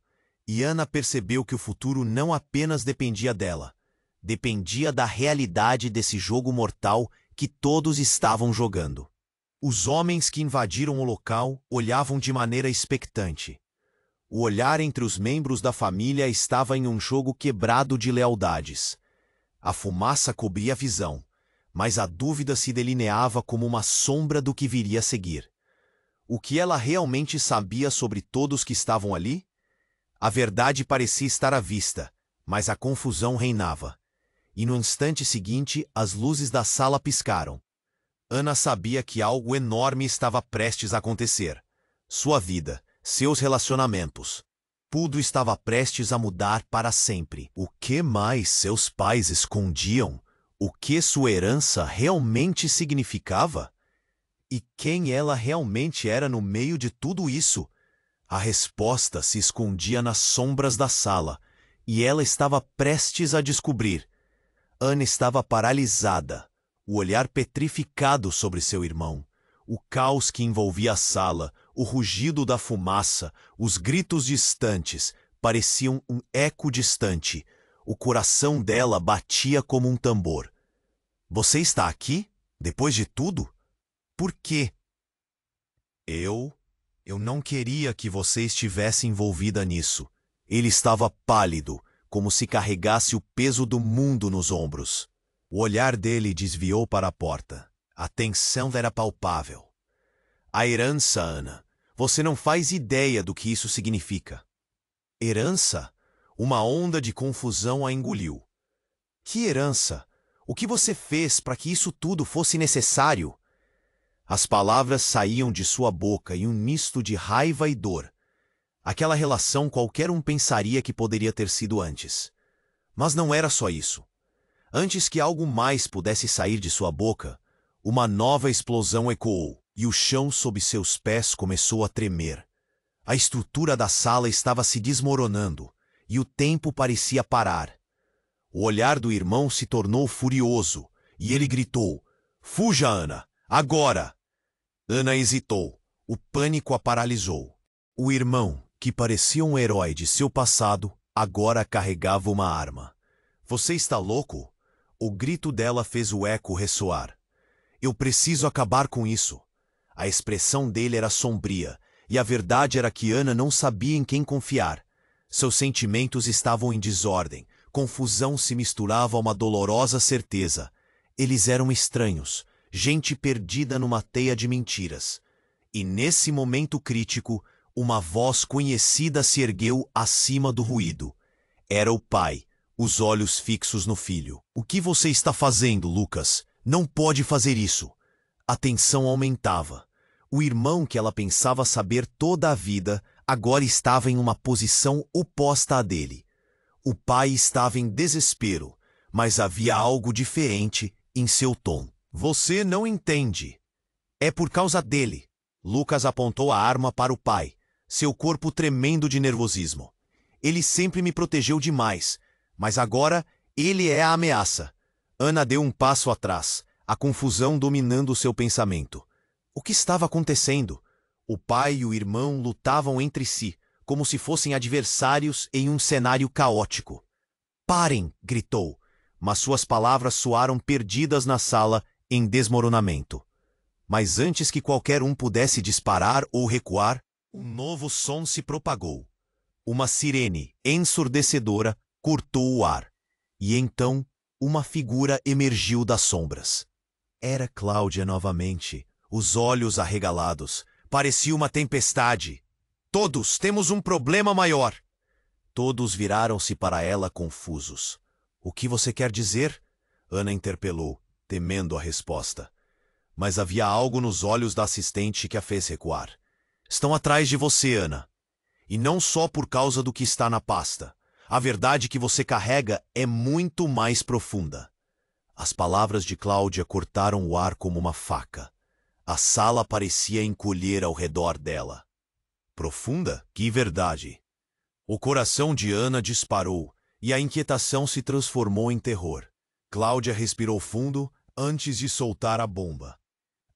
e Ana percebeu que o futuro não apenas dependia dela, dependia da realidade desse jogo mortal que todos estavam jogando. Os homens que invadiram o local olhavam de maneira expectante. O olhar entre os membros da família estava em um jogo quebrado de lealdades. A fumaça cobria a visão, mas a dúvida se delineava como uma sombra do que viria a seguir. O que ela realmente sabia sobre todos que estavam ali? A verdade parecia estar à vista, mas a confusão reinava. E no instante seguinte, as luzes da sala piscaram. Ana sabia que algo enorme estava prestes a acontecer. Sua vida, seus relacionamentos. Tudo estava prestes a mudar para sempre. O que mais seus pais escondiam? O que sua herança realmente significava? E quem ela realmente era no meio de tudo isso? A resposta se escondia nas sombras da sala, e ela estava prestes a descobrir. Ana estava paralisada, o olhar petrificado sobre seu irmão. O caos que envolvia a sala, o rugido da fumaça, os gritos distantes, pareciam um eco distante. O coração dela batia como um tambor. "Você está aqui? Depois de tudo? Por quê?" Eu não queria que você estivesse envolvida nisso." Ele estava pálido, como se carregasse o peso do mundo nos ombros. O olhar dele desviou para a porta. A tensão era palpável. "A herança, Ana. Você não faz ideia do que isso significa." "Herança?" Uma onda de confusão a engoliu. "Que herança? O que você fez para que isso tudo fosse necessário?" As palavras saíam de sua boca em um misto de raiva e dor. Aquela relação qualquer um pensaria que poderia ter sido antes. Mas não era só isso. Antes que algo mais pudesse sair de sua boca, uma nova explosão ecoou. e o chão sob seus pés começou a tremer. A estrutura da sala estava se desmoronando, e o tempo parecia parar. O olhar do irmão se tornou furioso, e ele gritou: "Fuja, Ana! Agora!" Ana hesitou. O pânico a paralisou. O irmão, que parecia um herói de seu passado, agora carregava uma arma. "Você está louco?" O grito dela fez o eco ressoar. "Eu preciso acabar com isso." A expressão dele era sombria, e a verdade era que Ana não sabia em quem confiar. Seus sentimentos estavam em desordem, confusão se misturava a uma dolorosa certeza. Eles eram estranhos, gente perdida numa teia de mentiras. E nesse momento crítico, uma voz conhecida se ergueu acima do ruído. Era o pai, os olhos fixos no filho. "O que você está fazendo, Lucas? Não pode fazer isso." A tensão aumentava. O irmão que ela pensava saber toda a vida agora estava em uma posição oposta à dele. O pai estava em desespero, mas havia algo diferente em seu tom. "Você não entende. É por causa dele." Lucas apontou a arma para o pai, seu corpo tremendo de nervosismo. "Ele sempre me protegeu demais, mas agora ele é a ameaça." Ana deu um passo atrás, a confusão dominando seu pensamento. O que estava acontecendo? O pai e o irmão lutavam entre si, como se fossem adversários em um cenário caótico. "Parem!" gritou, mas suas palavras soaram perdidas na sala em desmoronamento. Mas antes que qualquer um pudesse disparar ou recuar, um novo som se propagou. Uma sirene ensurdecedora cortou o ar. E então, uma figura emergiu das sombras. Era Cláudia novamente, os olhos arregalados. Parecia uma tempestade. "Todos temos um problema maior." Todos viraram-se para ela confusos. "O que você quer dizer?" Ana interpelou, temendo a resposta. Mas havia algo nos olhos da assistente que a fez recuar. "Estão atrás de você, Ana. E não só por causa do que está na pasta. A verdade que você carrega é muito mais profunda." As palavras de Cláudia cortaram o ar como uma faca. A sala parecia encolher ao redor dela. "Profunda? Que verdade!" O coração de Ana disparou, e a inquietação se transformou em terror. Cláudia respirou fundo antes de soltar a bomba.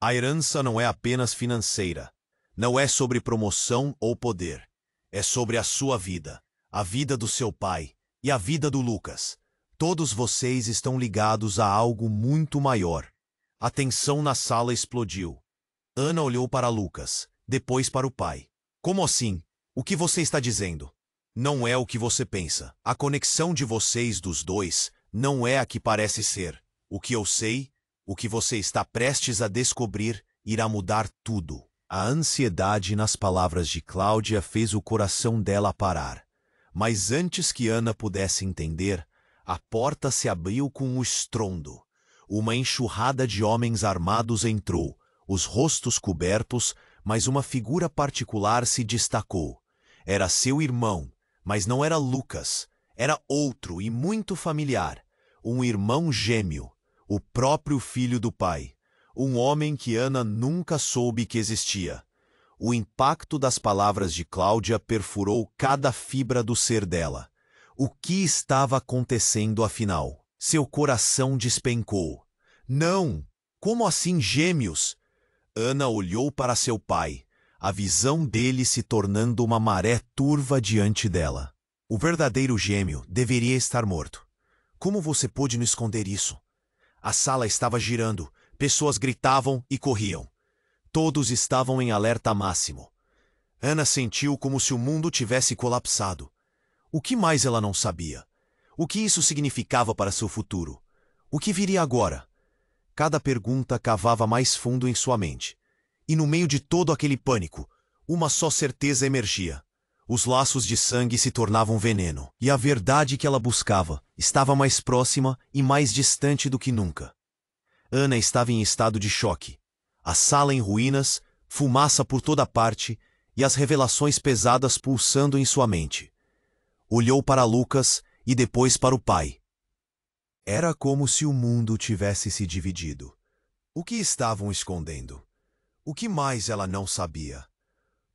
"A herança não é apenas financeira. Não é sobre promoção ou poder. É sobre a sua vida, a vida do seu pai e a vida do Lucas. Todos vocês estão ligados a algo muito maior." A tensão na sala explodiu. Ana olhou para Lucas, depois para o pai. "Como assim? O que você está dizendo?" "Não é o que você pensa. A conexão de vocês dos dois não é a que parece ser. O que eu sei, o que você está prestes a descobrir, irá mudar tudo." A ansiedade nas palavras de Cláudia fez o coração dela parar. Mas antes que Ana pudesse entender, a porta se abriu com um estrondo. Uma enxurrada de homens armados entrou, os rostos cobertos, mas uma figura particular se destacou. Era seu irmão, mas não era Lucas. Era outro e muito familiar. Um irmão gêmeo, o próprio filho do pai. Um homem que Ana nunca soube que existia. O impacto das palavras de Cláudia perfurou cada fibra do ser dela. O que estava acontecendo afinal? Seu coração despencou. "Não! Como assim gêmeos?" Ana olhou para seu pai, a visão dele se tornando uma maré turva diante dela. "O verdadeiro gêmeo deveria estar morto. Como você pôde nos esconder isso?" A sala estava girando, pessoas gritavam e corriam. Todos estavam em alerta máximo. Ana sentiu como se o mundo tivesse colapsado. O que mais ela não sabia? O que isso significava para seu futuro? O que viria agora? Cada pergunta cavava mais fundo em sua mente. E no meio de todo aquele pânico, uma só certeza emergia. Os laços de sangue se tornavam veneno, e a verdade que ela buscava estava mais próxima e mais distante do que nunca. Ana estava em estado de choque. A sala em ruínas, fumaça por toda parte e as revelações pesadas pulsando em sua mente. Olhou para Lucas e depois para o pai. Era como se o mundo tivesse se dividido. O que estavam escondendo? O que mais ela não sabia?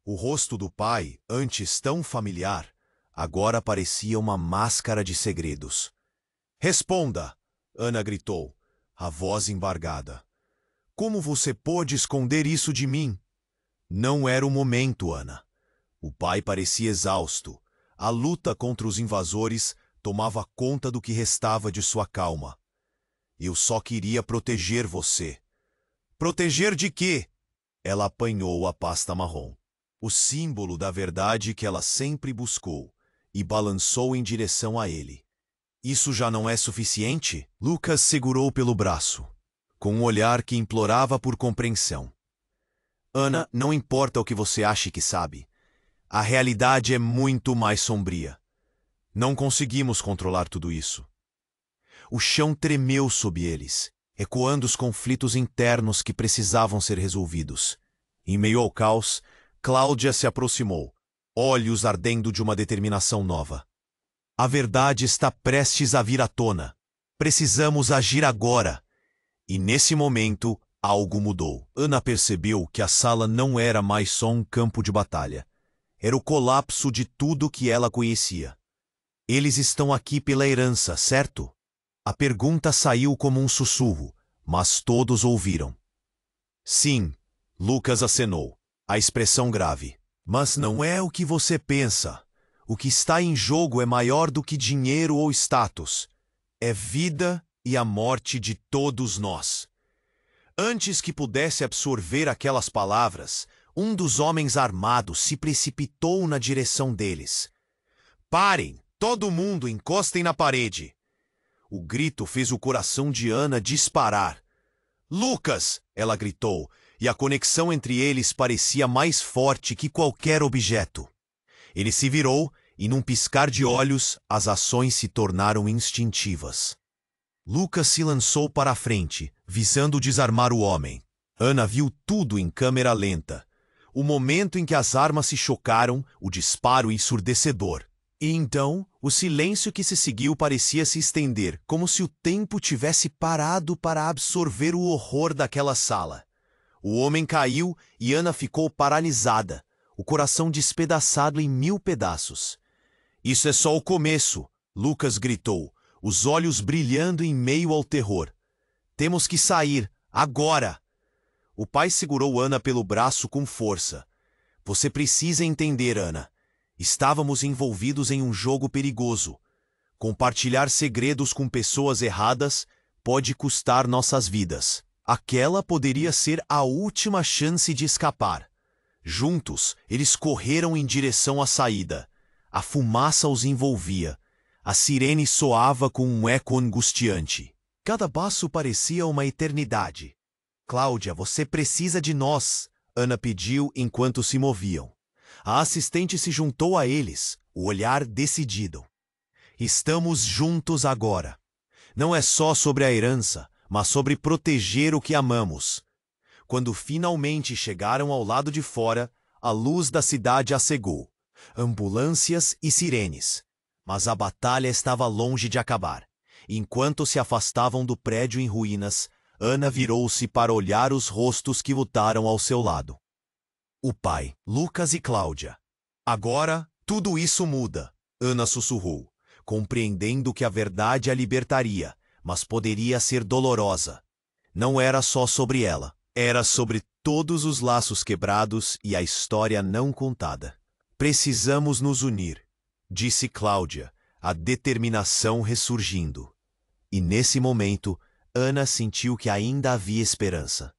O rosto do pai, antes tão familiar, agora parecia uma máscara de segredos. Responda! Ana gritou, a voz embargada. Como você pôde esconder isso de mim? Não era o momento, Ana. O pai parecia exausto. A luta contra os invasores tomava conta do que restava de sua calma. Eu só queria proteger você. Proteger de quê? Ela apanhou a pasta marrom, o símbolo da verdade que ela sempre buscou, e balançou em direção a ele. Isso já não é suficiente? Lucas segurou pelo braço, com um olhar que implorava por compreensão. Ana, não importa o que você ache que sabe. A realidade é muito mais sombria. Não conseguimos controlar tudo isso. O chão tremeu sob eles, ecoando os conflitos internos que precisavam ser resolvidos. Em meio ao caos, Cláudia se aproximou, olhos ardendo de uma determinação nova. A verdade está prestes a vir à tona. Precisamos agir agora. E nesse momento, algo mudou. Ana percebeu que a sala não era mais só um campo de batalha. Era o colapso de tudo que ela conhecia. Eles estão aqui pela herança, certo? A pergunta saiu como um sussurro, mas todos ouviram. Sim, Lucas acenou, a expressão grave. Mas não é o que você pensa. O que está em jogo é maior do que dinheiro ou status. É vida e a morte de todos nós. Antes que pudesse absorver aquelas palavras, um dos homens armados se precipitou na direção deles. Parem! Todo mundo encostem na parede! O grito fez o coração de Ana disparar. Lucas! Ela gritou, e a conexão entre eles parecia mais forte que qualquer objeto. Ele se virou e, num piscar de olhos, as ações se tornaram instintivas. Lucas se lançou para a frente, visando desarmar o homem. Ana viu tudo em câmera lenta. O momento em que as armas se chocaram, o disparo ensurdecedor. E então, o silêncio que se seguiu parecia se estender, como se o tempo tivesse parado para absorver o horror daquela sala. O homem caiu e Ana ficou paralisada, o coração despedaçado em 1000 pedaços. Isso é só o começo, Lucas gritou, os olhos brilhando em meio ao terror. Temos que sair, agora! O pai segurou Ana pelo braço com força. Você precisa entender, Ana. Estávamos envolvidos em um jogo perigoso. Compartilhar segredos com pessoas erradas pode custar nossas vidas. Aquela poderia ser a última chance de escapar. Juntos, eles correram em direção à saída. A fumaça os envolvia. A sirene soava com um eco angustiante. Cada passo parecia uma eternidade. Cláudia, você precisa de nós, Ana pediu enquanto se moviam. A assistente se juntou a eles, o olhar decidido. Estamos juntos agora. Não é só sobre a herança, mas sobre proteger o que amamos. Quando finalmente chegaram ao lado de fora, a luz da cidade a cegou. Ambulâncias e sirenes. Mas a batalha estava longe de acabar. Enquanto se afastavam do prédio em ruínas, Ana virou-se para olhar os rostos que lutaram ao seu lado. O pai, Lucas e Cláudia. Agora, tudo isso muda, Ana sussurrou, compreendendo que a verdade a libertaria, mas poderia ser dolorosa. Não era só sobre ela, era sobre todos os laços quebrados e a história não contada. Precisamos nos unir, disse Cláudia, a determinação ressurgindo. E nesse momento, Ana sentiu que ainda havia esperança.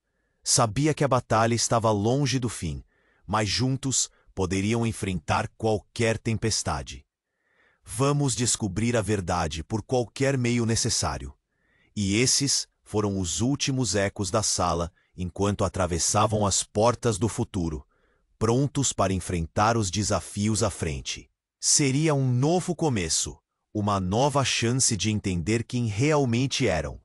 Sabia que a batalha estava longe do fim, mas juntos poderiam enfrentar qualquer tempestade. Vamos descobrir a verdade por qualquer meio necessário. E esses foram os últimos ecos da sala enquanto atravessavam as portas do futuro, prontos para enfrentar os desafios à frente. Seria um novo começo, uma nova chance de entender quem realmente eram.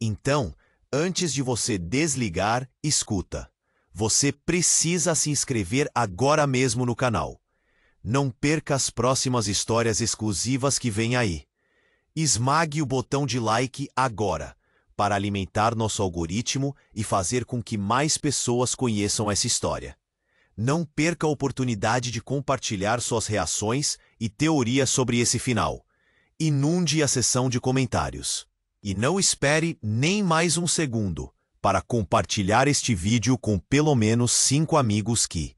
Então, antes de você desligar, escuta. Você precisa se inscrever agora mesmo no canal. Não perca as próximas histórias exclusivas que vêm aí. Esmague o botão de like agora, para alimentar nosso algoritmo e fazer com que mais pessoas conheçam essa história. Não perca a oportunidade de compartilhar suas reações e teorias sobre esse final. Inunde a seção de comentários. E não espere nem mais um segundo para compartilhar este vídeo com pelo menos 5 amigos que